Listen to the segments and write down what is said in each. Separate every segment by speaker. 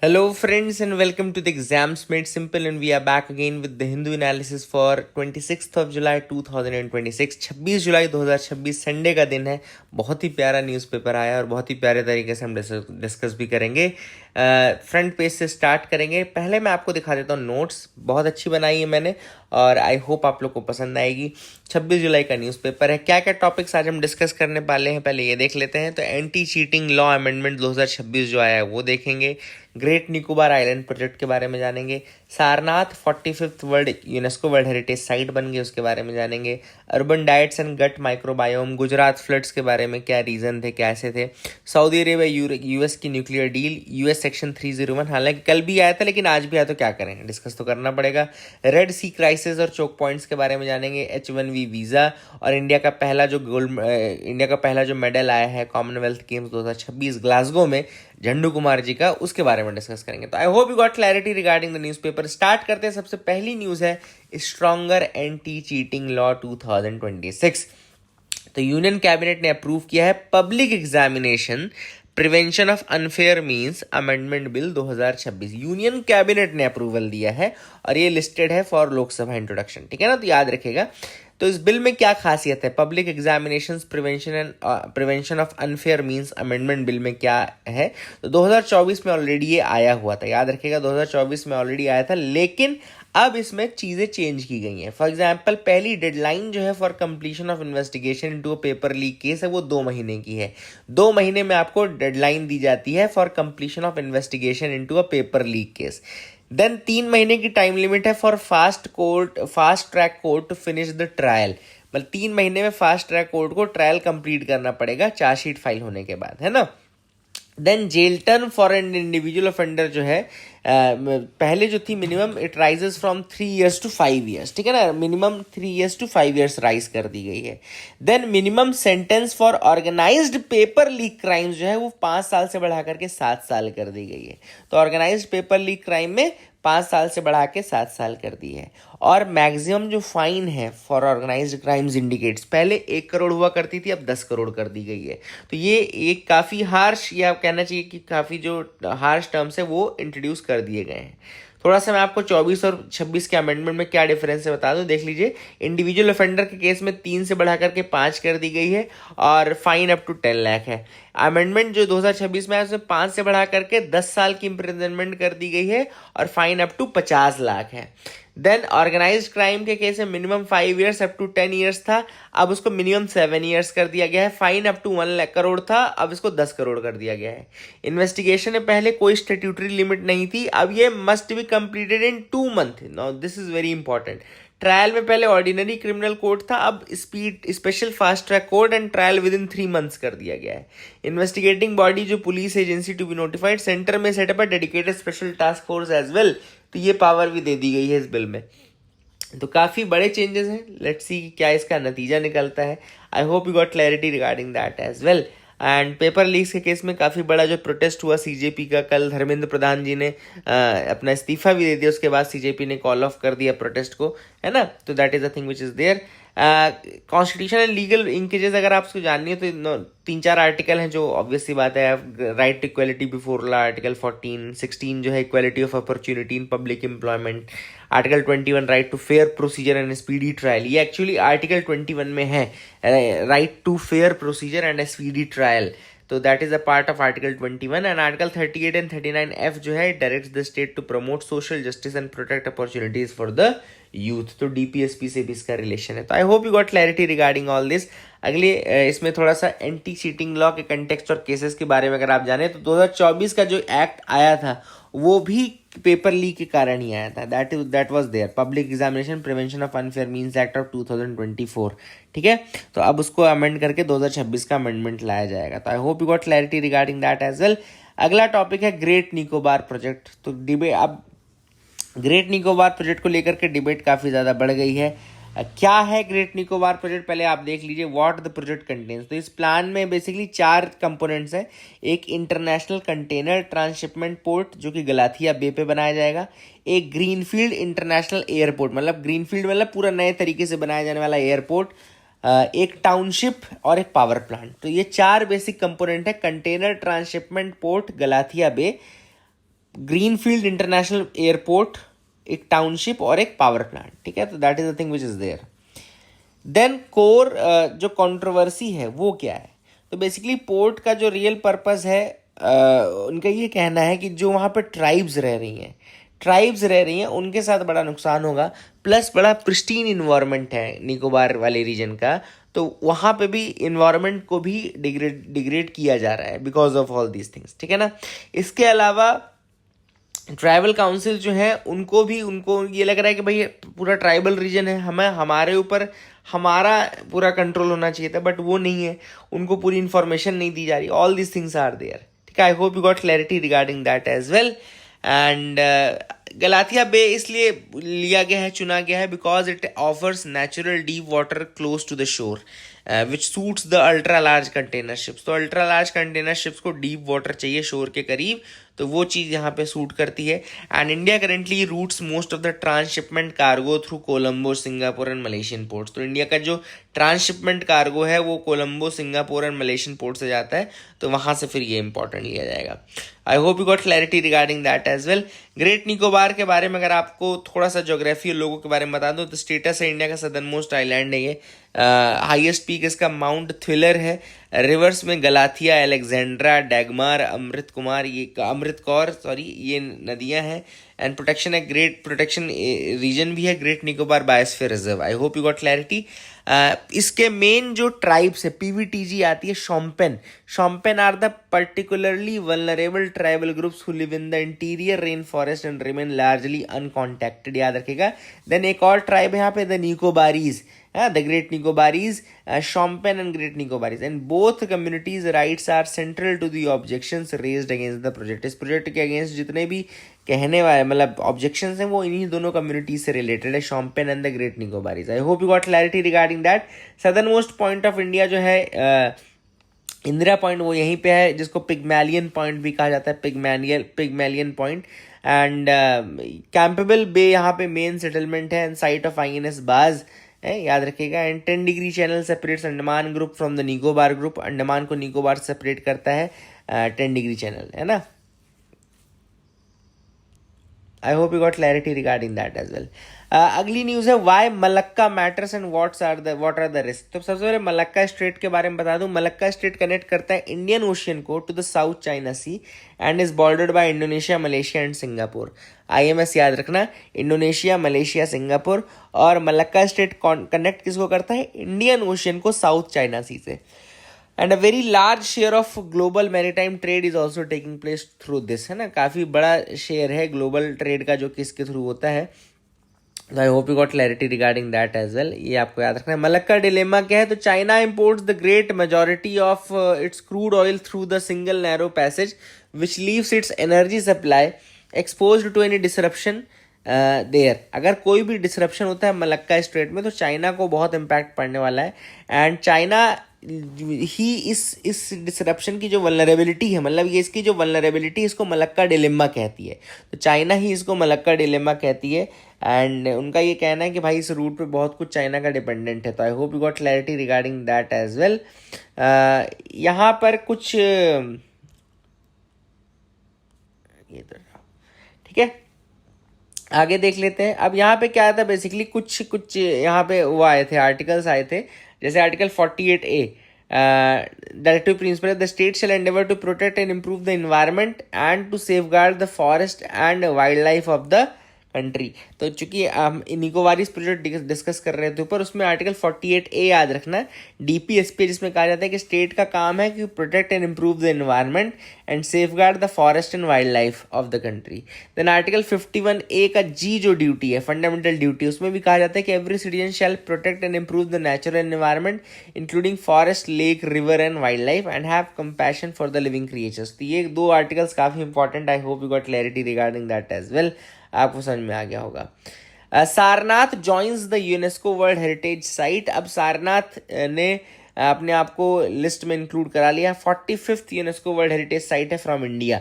Speaker 1: Hello, friends, and welcome to the Exams Made Simple. And we are back again with the Hindu analysis for 26th of July 2026. 26 July 2026 Sunday का दिन है। बहुत ही प्यारा newspaper आया और बहुत ही प्यारे तरीके से हम डिस्कस भी करेंगे। फ्रंट पेज से स्टार्ट करेंगे। पहले मैं आपको दिखा देता हूँ नोट्स, बहुत अच्छी बनाई है मैंने और आई होप आप लोग को पसंद आएगी। 26 जुलाई का न्यूज़पेपर है। क्या क्या टॉपिक्स आज हम डिस्कस करने वाले हैं पहले ये देख लेते हैं। तो एंटी चीटिंग लॉ अमेंडमेंट 2026 जो आया है वो देखेंगे। ग्रेट निकोबार आइलैंड प्रोजेक्ट के बारे में जानेंगे। Sarnath 45th world UNESCO world heritage site बन गई, उसके बारे में जानेंगे। Urban diets and gut microbiome, Gujarat floods के बारे में क्या रीज़न थे, कैसे थे। सऊदी अरेबिया यूएस की न्यूक्लियर डील, यूएस सेक्शन 301 हालांकि कल भी आया था लेकिन आज भी आया तो क्या करें, डिस्कस तो करना पड़ेगा। रेड सी क्राइसिस और चोक पॉइंट्स के बारे में जानेंगे। H1B वीज़ा और इंडिया का पहला जो मेडल आया है कॉमनवेल्थ गेम्स 2026 ग्लासगो में झंडू कुमार जी का, उसके बारे में डिस्कस करेंगे। तो I hope you got clarity regarding the newspaper. Start करते हैं। सबसे पहली न्यूज़ है स्ट्रॉन्गर एंटी चीटिंग लॉ 2026। तो यूनियन कैबिनेट ने अप्रूव किया है public examination prevention of unfair means amendment bill 2026। Union cabinet ने अप्रूवल दिया है और ये लिस्टेड है फॉर लोकसभा इंट्रोडक्शन, ठीक है ना, तो याद रखेगा। तो इस बिल में क्या खासियत है, public examinations prevention of unfair means amendment bill में क्या है। तो 2024 में ऑलरेडी ये आया हुआ था, याद रखिएगा 2024 में ऑलरेडी आया था, लेकिन अब इसमें चीज़ें चेंज की गई हैं। फॉर एग्जाम्पल पहली डेडलाइन जो है for completion of investigation into a paper leak case है वो 2 महीने की है। 2 महीने में आपको डेडलाइन दी जाती है for completion of investigation into a paper leak case. Then 3 महीने की टाइम लिमिट है for fast track court to finish the trial. मतलब 3 महीने में फास्ट ट्रैक कोर्ट को ट्रायल कंप्लीट करना पड़ेगा चार्जशीट फाइल होने के बाद, है ना। Then jail term for an individual offender जो है पहले जो थी minimum it rises from 3 years to 5 years, ठीक है ना, minimum 3 years to 5 years raise कर दी गई है। Then minimum sentence for organised paper leak crimes जो है वो 5 साल से बढ़ा करके 7 साल कर दी गई है। तो ऑर्गेनाइज्ड पेपर लीक क्राइम में 5 साल से बढ़ा के 7 साल कर दी है। और मैक्सिमम जो फाइन है फॉर ऑर्गेनाइज्ड क्राइम्स इंडिकेट्स, पहले 1 करोड़ हुआ करती थी, अब 10 करोड़ कर दी गई है। तो ये एक काफ़ी हार्श, या कहना चाहिए कि काफ़ी जो हार्श टर्म्स है वो इंट्रोड्यूस कर दिए गए हैं। थोड़ा सा मैं आपको 24 और 26 के अमेंडमेंट में क्या डिफरेंस है बता दूं, देख लीजिए। इंडिविजुअल ऑफेंडर के केस में 3 से बढ़ा करके 5 कर दी गई है और फाइन अप टू 10 लाख है। अमेंडमेंट जो 2026 में है उसमें 5 से बढ़ा करके 10 साल की इम्प्रिजनमेंट कर दी गई है और फाइन अप टू 50 लाख है। देन ऑर्गेनाइज्ड क्राइम के केस में minimum 5 years up to 10 years था, अब उसको मिनिमम 7 years कर दिया गया है। Fine up to 1 lakh crore था, अब इसको 10 करोड़ कर दिया गया है। इन्वेस्टिगेशन में पहले कोई स्टेट्यूटरी लिमिट नहीं थी, अब ये must be completed in 2 months। Now this is very important. Trial में पहले ऑर्डिनरी क्रिमिनल कोर्ट था, अब speed special fast track court and trial within 3 months कर दिया गया है। इन्वेस्टिगेटिंग बॉडी जो police agency to be notified centre में सेटअप है dedicated special task force as well, तो ये पावर भी दे दी गई है इस बिल में। तो काफ़ी बड़े चेंजेस हैं, लेट्स सी क्या इसका नतीजा निकलता है। I hope you got clarity regarding that as well. And paper leaks के केस में काफ़ी बड़ा जो प्रोटेस्ट हुआ सीजेपी का, कल धर्मेंद्र प्रधान जी ने अपना इस्तीफा भी दे दिया, उसके बाद सीजेपी ने कॉल ऑफ कर दिया प्रोटेस्ट को, है ना। तो that is a thing which is there. Constitution and legal linkages अगर आपको जाननी है तो 3-4 आर्टिकल हैं जो ऑब्वियसली बात है। Right to equality before law article 14, 16 जो है equality of opportunity in public employment, article 21 right to fair procedure and speedy trial, ये एक्चुअली आर्टिकल 21 में है, right to fair procedure and speedy trial. तो that is a part of article 21 and article 38 and 39F जो है directs the state to promote social justice and protect opportunities for the youth. तो DPSP से भी इसका relation है। तो I hope you got clarity regarding all this. अगले इसमें थोड़ा सा एंटी चीटिंग लॉ के कंटेक्स्ट और केसेस के बारे में अगर आप जाने तो 2024 का जो एक्ट आया था वो भी पेपर लीक के कारण ही आया था। That was there, public examination prevention of unfair means act of 2024, ठीक है। तो अब उसको अमेंड करके 2026 का अमेंडमेंट लाया जाएगा। तो I hope you got clarity regarding that as well. अगला टॉपिक है ग्रेट निकोबार प्रोजेक्ट। तो डिबेट, अब ग्रेट निकोबार प्रोजेक्ट को लेकर के डिबेट काफ़ी ज़्यादा बढ़ गई है। क्या है ग्रेट निकोबार प्रोजेक्ट, पहले आप देख लीजिए व्हाट द प्रोजेक्ट कंटेन्स। तो इस प्लान में बेसिकली 4 कंपोनेंट्स हैं। एक इंटरनेशनल कंटेनर ट्रांसशिपमेंट पोर्ट जो कि गलाथिया बे पे बनाया जाएगा। एक ग्रीनफील्ड इंटरनेशनल एयरपोर्ट, मतलब ग्रीनफील्ड मतलब पूरा नए तरीके से बनाया जाने वाला एयरपोर्ट, एक टाउनशिप और एक पावर प्लांट। तो ये 4 बेसिक कंपोनेंट है। Container transshipment port Galathea Bay, greenfield international airport, एक टाउनशिप और एक पावर प्लांट, ठीक है। तो that is the thing which is there. Then core जो कंट्रोवर्सी है वो क्या है, तो बेसिकली पोर्ट का जो रियल पर्पस है, उनका ये कहना है कि जो वहाँ पे ट्राइब्स रह रही हैं उनके साथ बड़ा नुकसान होगा, प्लस बड़ा प्रिस्टीन इन्वायरमेंट है निकोबार वाले रीजन का, तो वहाँ पे भी इन्वायरमेंट को भी डिग्रेड किया जा रहा है because of all these things, ठीक है ना। इसके अलावा ट्राइबल काउंसिल जो है उनको ये लग रहा है कि भाई पूरा ट्राइबल रीजन है, हमें हमारे ऊपर हमारा पूरा कंट्रोल होना चाहिए था, बट वो नहीं है, उनको पूरी इन्फॉर्मेशन नहीं दी जा रही। All these things are there, ठीक है। I hope you got clarity regarding that as well. And Galathea bay इसलिए लिया गया है, चुना गया है, because it offers natural deep water close to the shore which suits the ultra large container ships. तो अल्ट्रा लार्ज कंटेनर शिप्स को deep water चाहिए शोर के करीब, तो वो चीज़ यहाँ पे सूट करती है। And India currently routes most of the transshipment cargo through Colombo, Singapore and Malaysian ports. तो इंडिया का जो ट्रांसशिपमेंट कार्गो है वो Colombo, Singapore and Malaysian port से जाता है, तो वहाँ से फिर ये इंपॉर्टेंट लिया जाएगा। I hope you got clarity regarding that as well. Great Nicobar के बारे में अगर आपको थोड़ा सा ज्योग्राफी और लोगों के बारे में बता दूँ तो स्टेटस है इंडिया का सदर्न मोस्ट आइलैंड है ये। हाईएस्ट पीक इसका माउंट थ्रिलर है। रिवर्स में गलाथिया, अलेक्जेंड्रा, डैगमार, अमृत कौर ये नदियां हैं। एंड प्रोटेक्शन है, ग्रेट प्रोटेक्शन रीजन भी है great Nicobar biosphere reserve. I hope you got clarity. इसके मेन जो ट्राइब्स है, पीवीटीजी आती है, Shompen are the particularly vulnerable tribal groups who live in the interior rain forest and remain largely uncontacted, याद रखेगा। Then एक और ट्राइब है यहाँ पे, the Nicobarese, the Great Nicobaris, Shompen and Great Nicobaris, and both communities' rights are central to the objections raised against the project। इस project के against जितने भी कहने वाले मतलब ऑब्जेक्शंस हैं वो इन्हीं दोनों कम्युनिटीज से रिलेटेड है, Shompen and the Great Nicobarese. I hope you got clarity regarding that. Southern most point of India जो है इंदिरा पॉइंट, वो यहीं पे है, जिसको पिग्मेलियन पॉइंट भी कहा जाता है, पिग्मेलियन पॉइंट। एंड कैंपेबल बे यहाँ पे मेन सेटलमेंट है एंड साइट ऑफ INS बाज है, याद रखिएगा। And 10 degree channel separates Andaman group from the Nicobar group, Andaman को निकोबार सेपरेट करता है 10 डिग्री चैनल, है ना। I hope you got clarity regarding that as well. अगली न्यूज है, why Malacca matters and what are the risk. तो सबसे पहले मलक्का स्ट्रेट के बारे में बता दूं। मलक्का स्ट्रेट कनेक्ट करता है इंडियन ओशियन को to the South China Sea and is bordered by Indonesia, Malaysia and Singapore. IMS याद रखना, इंडोनेशिया, मलेशिया, सिंगापुर। और मलक्का स्ट्रेट कनेक्ट किसको करता है? इंडियन ओशियन को साउथ चाइना सी से। And a very large share of global maritime trade is also taking place through this, है ना। काफी बड़ा शेयर है ग्लोबल ट्रेड का जो किसके थ्रू होता है। I hope you got clarity regarding that as well. ये आपको याद रखना है। मलक्का डिलेमा क्या है? तो China imports the great majority of its crude oil through the single narrow passage which leaves its energy supply exposed to any disruption there. अगर कोई भी डिसरप्शन होता है मलक्का स्ट्रेट में तो चाइना को बहुत इम्पैक्ट पड़ने वाला है। एंड चाइना ही इस डिसरप्शन की जो वल्नरेबिलिटी है, मतलब ये इसकी जो वल्नरेबिलिटी इसको मलक्का डिलेमा कहती है। तो चाइना ही इसको मलक्का डिलेमा कहती है। एंड उनका ये कहना है कि भाई इस रूट पे बहुत कुछ चाइना का डिपेंडेंट है। तो I hope you got clarity regarding that as well. यहाँ पर कुछ ये तो ठीक है, आगे देख लेते हैं। अब यहाँ पे क्या था, बेसिकली कुछ यहाँ पे वो आए थे, आर्टिकल्स आए थे, जैसे article 48A directive principle, the state shall endeavour to protect and improve the environment and to safeguard the forest and wild life of the country. तो चूंकि हम निकोबारीज प्रोजेक्ट डिस्कस कर रहे थे ऊपर, उसमें आर्टिकल 48A याद रखना, DPSP, जिसमें कहा जाता है कि स्टेट का काम है कि protect and improve the environment and safeguard the forest and wild life of the country. Then article 51A का G जो ड्यूटी है, फंडामेंटल ड्यूटी, उसमें भी कहा जाता है कि every citizen shall protect and improve the natural environment including forest, lake, river and wild life and have compassion for the living creatures. तो ये दो आर्टिकल्स काफी important. I hope you got clarity regarding that as well. आपको समझ में आ गया होगा। Sarnath joins the UNESCO world heritage site. अब सारनाथ ने अपने आप को लिस्ट में इंक्लूड करा लिया। 45th UNESCO world heritage site है फ्रॉम इंडिया,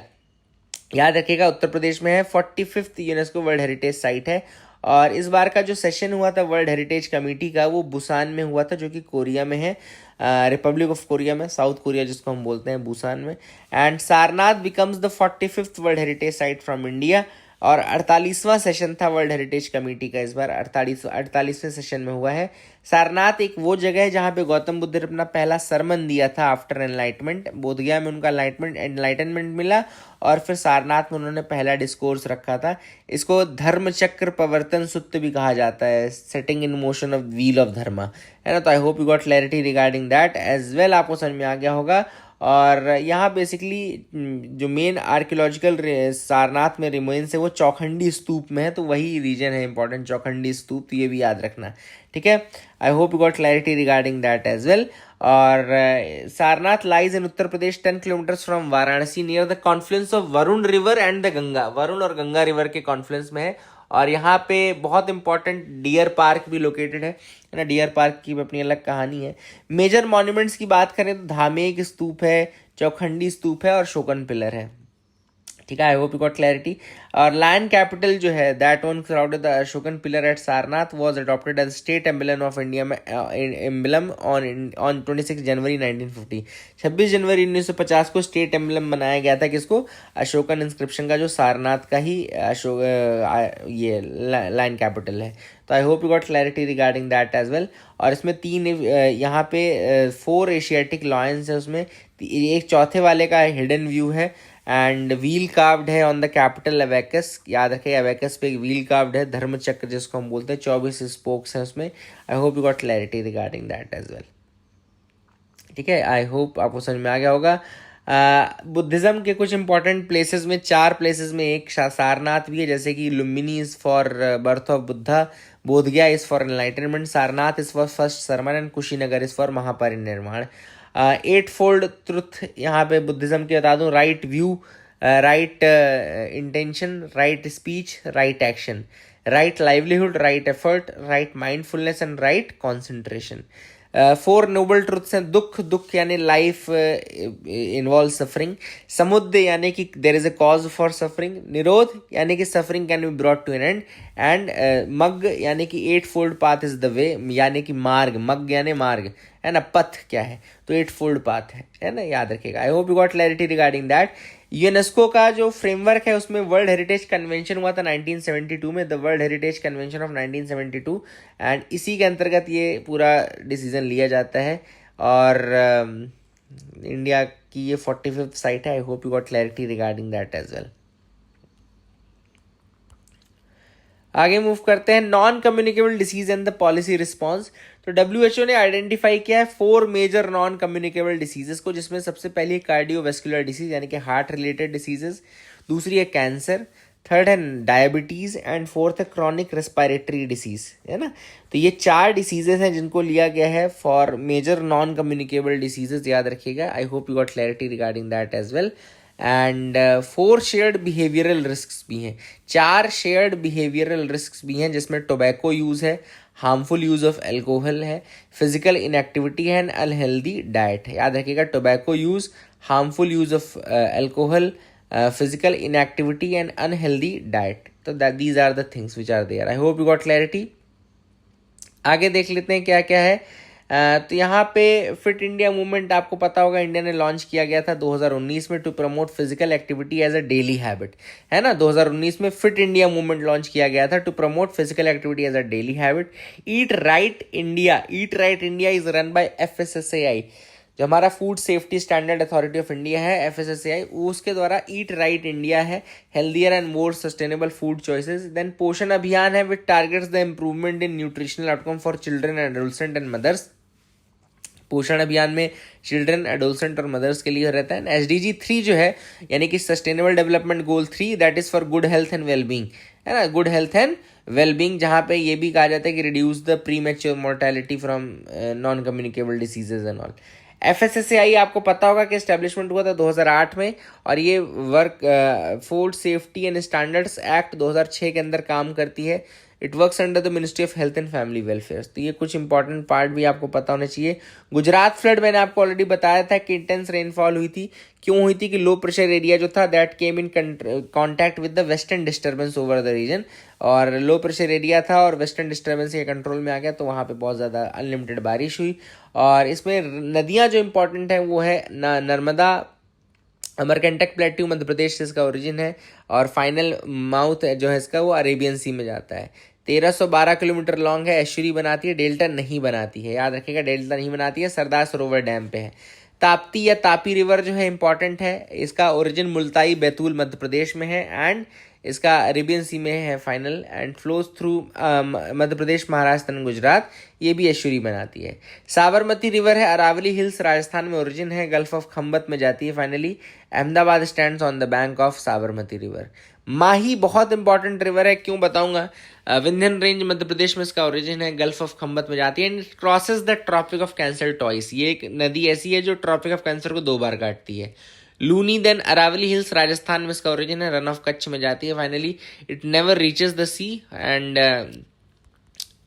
Speaker 1: याद रखिएगा, उत्तर प्रदेश में है। 45th UNESCO world heritage site है। और इस बार का जो सेशन हुआ था वर्ल्ड हेरिटेज कमेटी का, वो बुसान में हुआ था, जो कि कोरिया में है। रिपब्लिक ऑफ कोरिया में, साउथ कोरिया जिसको हम बोलते हैं, बुसान में। And Sarnath becomes the 45th world heritage site from India. और 48वां सेशन था वर्ल्ड हेरिटेज कमेटी का, इस बार 48वें सेशन में हुआ है। सारनाथ एक वो जगह है जहाँ पे गौतम बुद्ध ने अपना पहला सरमन दिया था आफ्टर एनलाइटमेंट। बोधगया में उनका एनलाइटनमेंट मिला और फिर सारनाथ में उन्होंने पहला डिस्कोर्स रखा था। इसको धर्म चक्र प्रवर्तन सूत्र भी कहा जाता है, setting in motion of wheel of dharma, है ना। तो I hope you got clarity regarding that as well, आपको समझ में आ गया होगा। और यहाँ बेसिकली जो मेन आर्कियोलॉजिकल सारनाथ में रिमेन्स है वो चौखंडी स्तूप में है, तो वही रीजन है इंपॉर्टेंट, चौखंडी स्तूप, तो ये भी याद रखना, ठीक है। I hope you got clarity regarding that as well. और Sarnath lies in Uttar Pradesh 10 kilometres from Varanasi near the confluence of Varuna river and the Ganga. Varuna और गंगा रिवर के कॉन्फ्लुएंस में है। और यहाँ पे बहुत इंपॉर्टेंट डियर पार्क भी लोकेटेड है ना। डियर पार्क की अपनी अलग कहानी है। मेजर मॉन्यूमेंट्स की बात करें तो धामेक स्तूप है, चौखंडी स्तूप है और शोकन पिलर है, ठीक है। I hope you got clarity. और लैंड कैपिटल जो है that one crowded the Ashokan pillar at Sarnath was adopted as state emblem of India में एम्बलम ऑन 26 जनवरी 1950। 26 जनवरी 1950 को स्टेट एम्बलम बनाया गया था किसको, अशोकन इंस्क्रिप्शन का, जो सारनाथ का ही अशोक ये लैंड कैपिटल है। तो I hope you got clarity regarding that as well. और इसमें 3 यहाँ पे 4 एशियाटिक लॉयंस है, उसमें एक चौथे वाले का हिडन व्यू है। एंड व्हील कार्व्ड है ऑन द कैपिटल अबैकस, याद रखें अबैकस पे एक व्हील कार्व्ड है, धर्म चक्र जिसको हम बोलते हैं, 24 स्पोक्स हैं उसमें। I hope you got clarity regarding that as well, ठीक है। आई होप आपको समझ में आ गया होगा। बुद्धिज्म के कुछ इंपॉर्टेंट प्लेसेस में, 4 प्लेसेस में एक सारनाथ भी है, जैसे कि Lumbini is for birth of Buddha, Bodhgaya is for enlightenment, Sarnath is for first sermon and Kushinagar is for Mahaparinirvana. 8 fold truth यहाँ पे बुद्धिज्म की बता दूं, right view, right intention, right speech, right action, right livelihood, right effort, right mindfulness and right concentration. 4 noble truths हैं, दुख यानी life involve suffering, समुद्र यानी कि there is a cause for suffering, निरोध यानी कि suffering can be brought to an end, and magga यानी कि 8 fold path is the way, यानी कि मार्ग, मग यानी मार्ग, है ना, पथ क्या है, तो 8 फोल्ड पाथ है ना, याद रखिएगा। I hope you got clarity regarding that. UNESCO का जो फ्रेमवर्क है उसमें वर्ल्ड हेरिटेज कन्वेंशन हुआ था 1972 में, the world heritage convention of 1972, and इसी के अंतर्गत ये पूरा डिसीजन लिया जाता है। और इंडिया की ये 45th साइट है। I hope you got clarity regarding that as well. आगे मूव करते हैं, non communicable disease and the policy response. तो WHO ने आइडेंटिफाई किया है 4 मेजर नॉन कम्युनिकेबल डिसीजेस को, जिसमें सबसे पहली कार्डियोवेस्कुलर डिसीज यानी कि हार्ट रिलेटेड डिसीजेस, दूसरी है कैंसर, थर्ड है डायबिटीज एंड फोर्थ है क्रॉनिक रेस्पिरेटरी डिसीज, है ना। तो ये 4 डिसीजेस हैं जिनको लिया गया है for major non communicable diseases, याद रखिएगा। I hope you got clarity regarding that as well. And 4 shared behavioural risks भी हैं, 4 शेयर्ड बिहेवियरल रिस्क्स भी हैं, जिसमें टोबैको यूज़ है, हार्मफुल यूज़ ऑफ एल्कोहल है, फिजिकल इनएक्टिविटी है एंड अनहेल्दी डाइट है। याद रखिएगा, tobacco use, harmful use of alcohol, physical inactivity and unhealthy diet, तो these are the things which are there. I hope you got clarity. आगे देख लेते हैं क्या क्या है। तो यहाँ पे फिट इंडिया मूवमेंट आपको पता होगा, इंडिया ने लॉन्च किया गया था 2019 में to promote physical activity as a daily habit, है ना। 2019 में फिट इंडिया मूवमेंट लॉन्च किया गया था to promote physical activity as a daily habit. Eat right India is run by FSSAI, जो हमारा food safety standard authority of India है, FSSAI, उसके द्वारा ईट राइट इंडिया है, healthier and more sustainable food choices. Then Poshan Abhiyaan है which targets the improvement in nutritional outcome for children and adolescent and mothers. Poshan Abhiyaan में children, adolescent और mother's के लिए रहता है। SDG 3 जो है यानी कि sustainable development goal 3, that is for good health and wellbeing, है ना, गुड हेल्थ एंड वेलबींग, जहाँ पे ये भी कहा जाता है कि reduce the pre mature mortality from non communicable diseases and all. FSSAI आपको पता होगा कि एस्टेब्लिशमेंट हुआ था 2008 में, और ये work food safety and standards act 2006 के अंदर काम करती है। It works under the ministry of health and family welfare. तो ये कुछ इंपॉर्टेंट पार्ट भी आपको पता होना चाहिए। गुजरात फ्लड मैंने आपको ऑलरेडी बताया था कि इंटेंस रेनफॉल हुई थी। क्यों हुई थी? कि लो प्रेशर एरिया जो था that came in contact with the western disturbance over the region, और लो प्रेशर एरिया था और वेस्टर्न डिस्टर्बेंस के कंट्रोल में आ गया, तो वहाँ पे बहुत ज़्यादा अनलिमिटेड बारिश हुई। और इसमें नदियाँ जो इंपॉर्टेंट हैं वो है नर्मदा, अमरकंटक प्लेट्यू मध्य प्रदेश से इसका ओरिजिन है, और फाइनल माउथ जो है इसका वो अरेबियन सी में जाता है। 1312 किलोमीटर लॉन्ग है, एस्चुरी बनाती है, डेल्टा नहीं बनाती है, याद रखिएगा डेल्टा नहीं बनाती है, सरदार सरोवर डैम पे है। ताप्ती या तापी रिवर जो है इंपॉर्टेंट है, इसका ओरिजिन मुल्ताई बैतूल मध्य प्रदेश में है, एंड इसका अरेबियन सी में है final, and flows through Madhya Pradesh, Maharashtra and Gujarat, ये भी एस्चुरी बनाती है। साबरमती रिवर है, अरावली हिल्स राजस्थान में ओरिजिन है, गल्फ ऑफ खम्बत में जाती है finally. Ahmedabad stands on the bank of Sabarmati river. Mahi बहुत इंपॉर्टेंट रिवर है, क्यों बताऊंगा। विंध्यन रेंज मध्य प्रदेश में इसका ओरिजिन है, गल्फ ऑफ खम्बत में जाती है, and crosses the Tropic of Cancer twice. ये एक नदी ऐसी है जो ट्रॉपिक ऑफ कैंसर को 2 बार काटती है। लूनी देन अरावली हिल्स राजस्थान में इसका ओरिजिन है, रन ऑफ कच्छ में जाती है finally. It never reaches the sea, and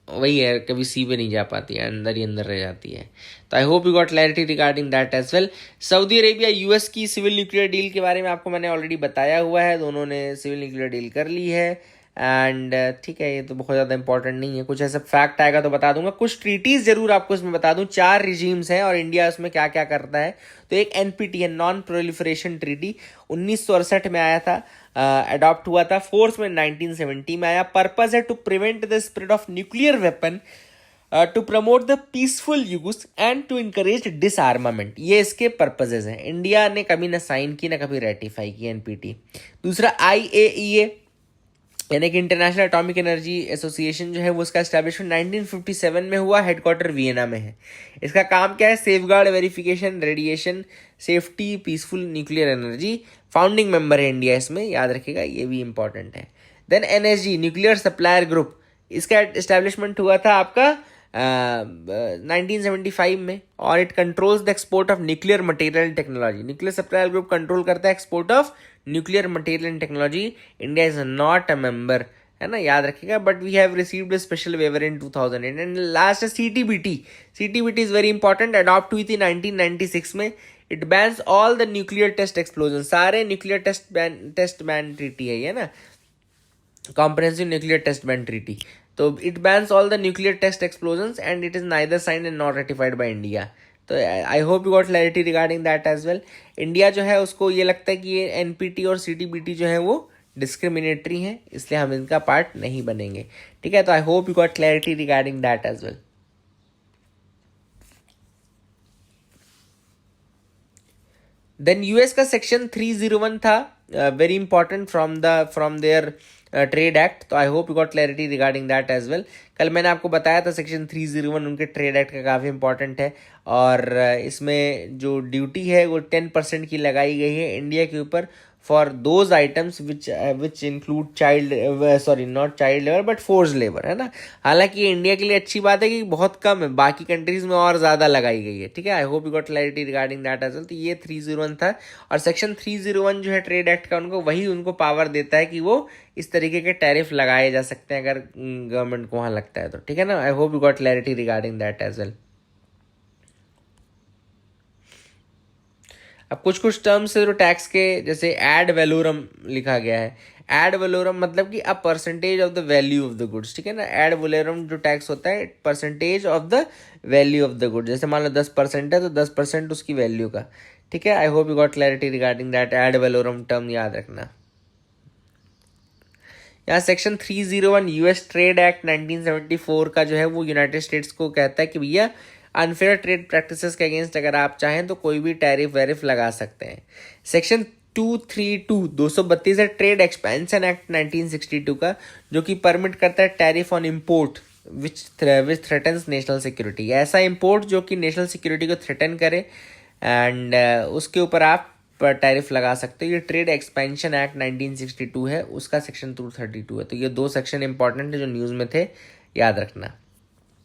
Speaker 1: वही है, कभी सी पे नहीं जा पाती है, अंदर ही अंदर रह जाती है। तो I hope you got clarity regarding that as well. Saudi Arabia US की सिविल न्यूक्लियर डील के बारे में आपको मैंने ऑलरेडी बताया हुआ है, दोनों ने सिविल न्यूक्लियर डील कर ली है, एंड ठीक है, ये तो बहुत ज़्यादा इंपॉर्टेंट नहीं है, कुछ ऐसा फैक्ट आएगा तो बता दूंगा। कुछ ट्रीटीज जरूर आपको इसमें बता दूं, 4 रिजीम्स हैं और इंडिया उसमें क्या क्या करता है। तो एक एनपीटी है, नॉन प्रोलिफरेशन ट्रीटी, 1968 में आया था, अडॉप्ट हुआ था, फोर्स में 1970 में आया। पर्पज है to prevent the spread of nuclear weapon, to promote the peaceful use and to encourage disarmament, ये इसके पर्पजेज हैं। इंडिया ने कभी ना साइन की ना कभी रेटिफाई की एनपीटी। दूसरा IAEA यानी कि इंटरनेशनल एटॉमिक एनर्जी एसोसिएशन जो है वो उसका एस्टैब्लिशमेंट 1957 में हुआ, हेडक्वार्टर वियना में है। इसका काम क्या है? Safeguard, verification, radiation safety, peaceful nuclear energy. Founding member है इंडिया इसमें, याद रखिएगा, ये भी इंपॉर्टेंट है। Then NSG nuclear supplier group, इसका एस्टैब्लिशमेंट हुआ था आपका 1975 में, और it controls the export of nuclear material and technology. Nuclear supplier group control करता है export of nuclear material and technology. India is not a member, है ना, याद रखिएगा, but we have received a special waiver in 2008। And last है CTBT। CTBT is very important, adopt हुई थी 1996 में। It bans all the nuclear test explosion, सारे nuclear test ban treaty है ये ना, comprehensive nuclear test ban treaty. तो it bans all the nuclear test explosions and it is neither signed and not ratified by India. तो I hope you got clarity regarding that as well. India जो है उसको ये लगता है कि ये एनपीटी और CTBT जो है वो डिस्क्रिमिनेटरी हैं, इसलिए हम इनका पार्ट नहीं बनेंगे, ठीक है। तो I hope you got clarity regarding that as well. Then US का सेक्शन 301 था, very important from their trade act. तो I hope you got clarity regarding that as well. कल मैंने आपको बताया था सेक्शन 301 उनके ट्रेड एक्ट का काफ़ी इंपॉर्टेंट है, और इसमें जो ड्यूटी है वो 10% की लगाई गई है इंडिया के ऊपर for those items which include not child labour but force labour, है ना। हालांकि ये इंडिया के लिए अच्छी बात है कि बहुत कम है, बाकी कंट्रीज में और ज़्यादा लगाई गई है, ठीक है। I hope you got clarity regarding that as well. तो ये 301 था, और सेक्शन 301 जो है ट्रेड एक्ट का, उनको पावर देता है कि वो इस तरीके के टैरिफ लगाए जा सकते हैं अगर गवर्नमेंट को वहाँ लगता है तो, ठीक है ना। I hope you got clarity regarding that as well. अब कुछ टर्म्स है जो टैक्स के, जैसे एड वैलोरम लिखा गया है। एड वैलोरम मतलब कि a percentage of the value of the goods, ठीक है ना। एड वैलोरम जो टैक्स होता है percentage of the value of the goods, जैसे मान लो 10% है तो 10% उसकी वैल्यू का, ठीक है। I hope you got clarity regarding that. Ad valorem term याद रखना। यहाँ सेक्शन 301 यूएस ट्रेड एक्ट 1974 का जो है वो यूनाइटेड स्टेट्स को कहता है कि भैया अनफेयर ट्रेड प्रैक्टिसेस के अगेंस्ट अगर आप चाहें तो कोई भी टैरिफ वैरिफ लगा सकते हैं। सेक्शन 232 है ट्रेड एक्सपेंशन एक्ट 1962 का, जो कि परमिट करता है tariff on import which threatens national security. ऐसा इम्पोर्ट जो कि नेशनल सिक्योरिटी को थ्रेटन करे, एंड उसके ऊपर आप टैरिफ लगा सकते हो। ये ट्रेड एक्सपेंशन एक्ट 1962 है, उसका सेक्शन 232 है। तो ये 2 सेक्शन इंपॉर्टेंट है जो न्यूज़ में थे, याद रखना।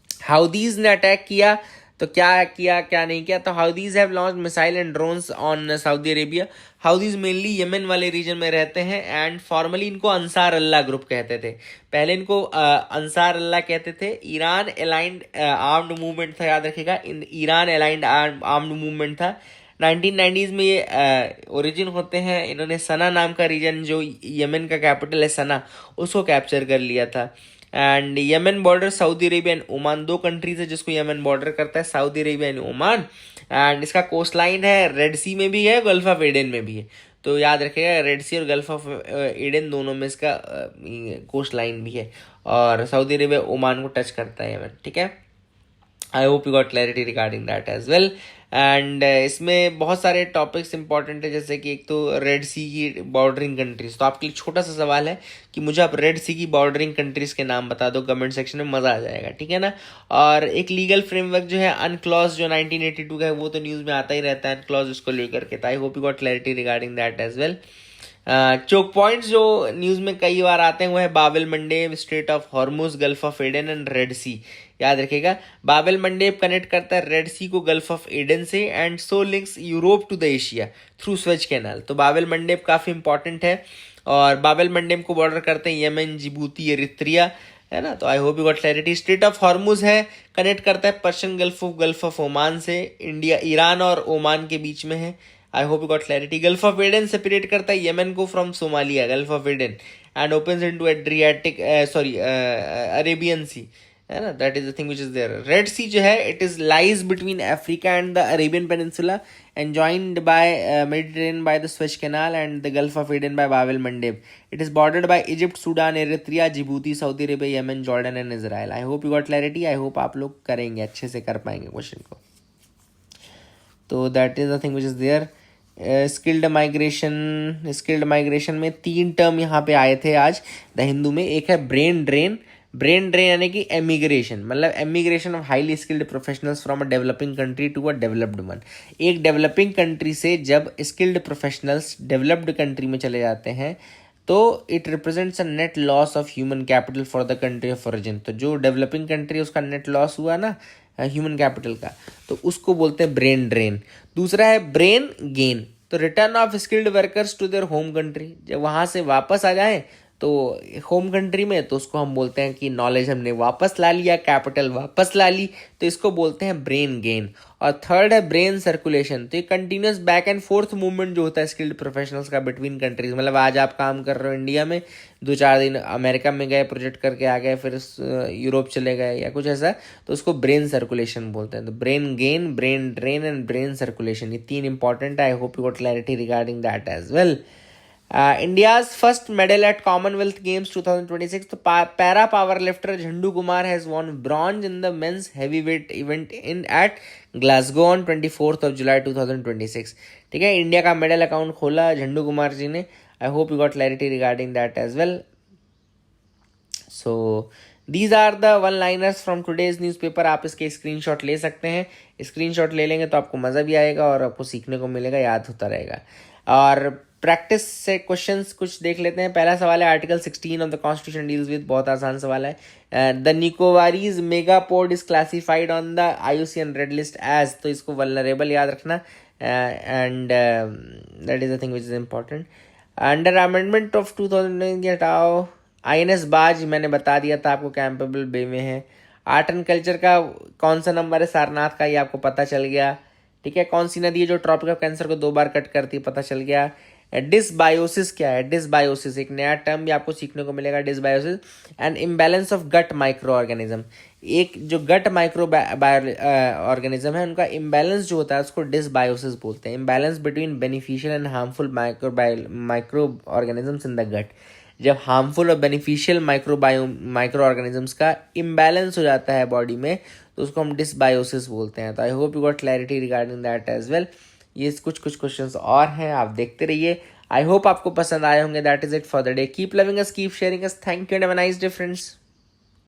Speaker 1: हाउदीज ने अटैक किया तो क्या किया क्या नहीं किया, तो Houthis have launch missile and drones on Saudi Arabia. Houthis mainly Yemen वाले रीजन में रहते हैं एंड फॉर्मली इनको अंसार अल्लाह ग्रुप कहते थे। पहले इनको अंसार अल्लाह कहते थे। ईरान अलाइंड आर्म्ड मूवमेंट था, याद रखिएगा, ईरान अलाइंड आर्म्ड मूवमेंट था। 1990s में ये ओरिजिन होते हैं। इन्होंने सना नाम का रीजन, जो यमन का कैपिटल है सना, उसको कैप्चर कर लिया था। And Yemen border Saudi Arabia and Oman, दो कंट्रीज है जिसको यमन बॉर्डर करता है, Saudi Arabia and Oman. And इसका कोस्ट लाइन है, रेड सी में भी है, गल्फ ऑफ एडन में भी है। तो याद रखिएगा, रेड सी और गल्फ ऑफ एडन दोनों में इसका कोस्ट लाइन भी है। और सऊदी अरेबिया ओमान को टच करता है यमन, ठीक है। I hope you got clarity regarding that as well. And इसमें बहुत सारे टॉपिक्स इंपॉर्टेंट है, जैसे कि एक तो रेड सी की बॉर्डरिंग कंट्रीज। तो आपके लिए छोटा सा सवाल है कि मुझे आप रेड सी की बॉर्डरिंग कंट्रीज के नाम बता दो कमेंट सेक्शन में, मज़ा आ जाएगा, ठीक है ना। और एक लीगल फ्रेमवर्क जो है अनक्लॉज, जो 1982 का है, वो तो न्यूज़ में आता ही रहता है अनक्लॉज उसको लेकर के। तो I hope you got clarity regarding that as well. Choke points जो न्यूज़ में कई बार आते हैं वो है Babel Mandeb, strait of Hormuz, gulf of Aden and red sea. याद रखिएगा, बाबेल मंडेब कनेक्ट करता है रेड सी को गल्फ ऑफ एडन से and so links Europe to the Asia through Suez Canal. तो बाबेल मंडेब काफ़ी important है। और बाबेल मंडेब को बॉर्डर करते हैं यमन, जिबूती, एरित्रिया, है ना। तो I hope you got clarity. Strait of Hormuz है, कनेक्ट करता है पर्शियन गल्फ ऑफ ओमान से, इंडिया, ईरान और ओमान के बीच में है। I hope you got clarity. Gulf of Aden separate करता है यमन को from Somalia, gulf of Aden, and opens into Adriatic Arabian sea, है ना। That is the thing which is there. Red sea जो है, it is lies between Africa and the Arabian peninsula and joined by Mediterranean by the Suez canal and the gulf of Aden by Babel Mandeb. It is bordered by Egypt, Sudan, Eritrea, Djibouti, Saudi Arabia, Yemen, Jordan and Israel. I hope you got clarity. I hope आप लोग करेंगे, अच्छे से कर पाएंगे question को। तो that is the thing which is there. Skilled migration में 3 टर्म यहाँ पे आए थे आज द हिंदू में। एक है ब्रेन ड्रेन। ब्रेन ड्रेन यानी कि एमिग्रेशन, मतलब emigration of highly skilled professionals from a developing country to a developed one. एक डेवलपिंग कंट्री से जब स्किल्ड प्रोफेशनल्स डेवलप्ड कंट्री में चले जाते हैं तो it represents a net loss of human capital for the country of origin. तो जो डेवलपिंग कंट्री उसका नेट लॉस हुआ ना ह्यूमन कैपिटल का, तो उसको बोलते हैं ब्रेन ड्रेन। दूसरा है ब्रेन गेन, तो return of skilled workers to their home country, जब वहाँ से वापस आ जाए तो होम कंट्री में, तो उसको हम बोलते हैं कि नॉलेज हमने वापस ला लिया, कैपिटल वापस ला ली, तो इसको बोलते हैं ब्रेन गेन। और थर्ड है ब्रेन सर्कुलेशन, तो ये continuous back and fourth movement जो होता है स्किल्ड प्रोफेशनल्स का बिटवीन कंट्रीज। मतलब आज आप काम कर रहे हो इंडिया में, 2-4 दिन अमेरिका में गए, प्रोजेक्ट करके आ गए, फिर यूरोप चले गए या कुछ ऐसा, तो उसको ब्रेन सर्कुलेशन बोलते हैं। तो brain gain, brain drain and brain circulation, ये 3 इंपॉर्टेंट है। I hope you got clarity regarding that as well. India's first medal at Commonwealth Games 2026. तो para power lifter Jhandu Kumar has won bronze in the men's heavyweight event in at Glasgow on 24th of July 2026. ठीक है, India का medal account खोला झंडू कुमार जी ने। I hope you got clarity regarding that as well. So these are the one liners from today's newspaper. आप इसके screenshot ले सकते हैं। स्क्रीनशॉट ले लेंगे तो आपको मज़ा भी आएगा और आपको सीखने को मिलेगा, याद होता रहेगा। और प्रैक्टिस से क्वेश्चंस कुछ देख लेते हैं। पहला सवाल है article 16 of the constitution deals with, बहुत आसान सवाल है। The Nicobarese megapode is classified on the IUCN red list as, तो इसको वल्नरेबल याद रखना। And that is the thing which is important. Under amendment of 2009 हटाओ। INS बाज मैंने बता दिया था आपको, कैंपेबल बे में है। आर्ट एंड कल्चर का कौन सा नंबर है सारनाथ का, ये आपको पता चल गया। ठीक है, कौन सी नदी है जो ट्रॉपिक ऑफ कैंसर को 2 बार कट करती है, पता चल गया। डिसबायोसिस क्या है, डिसबायोसिस एक नया टर्म भी आपको सीखने को मिलेगा, dysbiosis and imbalance of gut micro organism. एक जो गट माइक्रो ऑर्गेनिज्म है उनका इम्बैलेंस जो होता है उसको डिसबायोसिस बोलते हैं। Imbalance between beneficial and harmful micro organisms in the gut. जब हार्मफुल और बेनिफिशियल माइक्रो ऑर्गेनिजम्स का इम्बैलेंस हो जाता है बॉडी में तो उसको हम डिसबायोसिस बोलते हैं। तो I hope you got clarity regarding that as well. ये कुछ क्वेश्चंस और हैं, आप देखते रहिए। आई होप आपको पसंद आए होंगे। That is it for the day. Keep loving us, keep sharing us. Thank you and have a nice day friends.